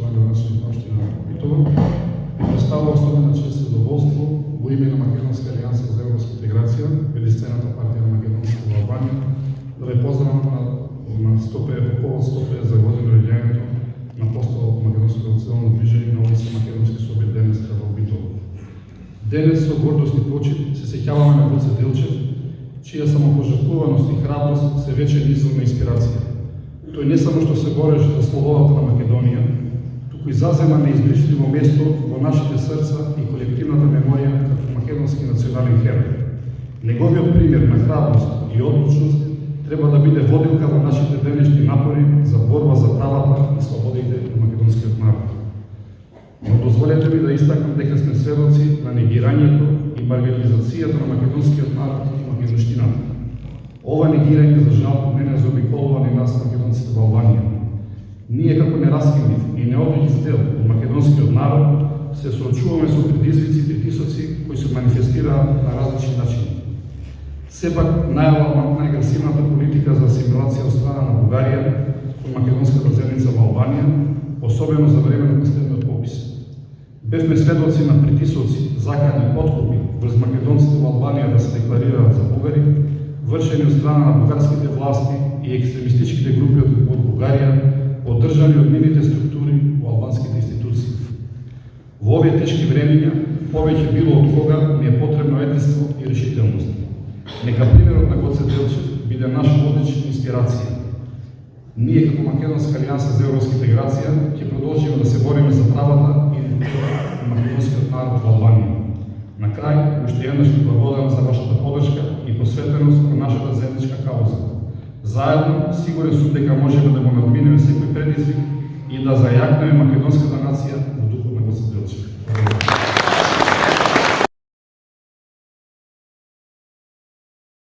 гостување во нашата општина Битово. Ви представува особена чест и задоволство во име на Македонска алијанса за европска интеграција, единствената партија на македонците во Албанија, да ве поздравам на 150 по повод 150 за година роѓењето на апостолот Македонското национално движење на улица Македонски собир денеска во Битово. Денес со гордост и почит се сеќаваме на Гоце Делчев, чија самопожртвуваност и храброст се вече извор на инспирација. Тој не само што се бореше за слободата на Македонија, туку и зазема неизбришливо место во нашите срца и колективната меморија како македонски национален херој. Неговиот пример на храброст и одлучност треба да биде водилка во нашите денешни напори за борба за правата и слободите на македонскиот народ. Но дозволете ми да истакнам дека сме сведоци на негирањето и маргинализацијата на македонскиот народ и македонштината. Ова негирање за жал не заобиколува ни нас македонците во Албанија. Ние како нераскинив и неодлучив дел од македонскиот народ се соочуваме со предизвици и притисоци кои се манифестираат на различни начини. Сепак најагресивната политика за асимилација од страна на Бугарија кон македонската заедница во Албанија, особено за време на последниот попис. Бевме сведоци на притисоци, закани, подкупи врз македонците во Албанија да се декларираат за бугари, вршени од страна на бугарските власти и екстремистичките групи од Бугарија, поддржани од нивните структури во албанските институции. Во овие тешки времиња, повеќе било од кога ни е потребно единство и решителност. Нека примерот на Гоце Делчев биде наш водич и инспирација. Ние како Македонска алијанса за европска интеграција ќе продолжиме да се бориме за правата и идентитетот на македонскиот народ во Албанија. На крај, уште еднаш ви благодарам за вашата поддршка и посветеност кон нашата заедничка кауза. Заедно, сигурен сум дека можеме да го надминеме секој предизвик и да зајакнеме македонската нација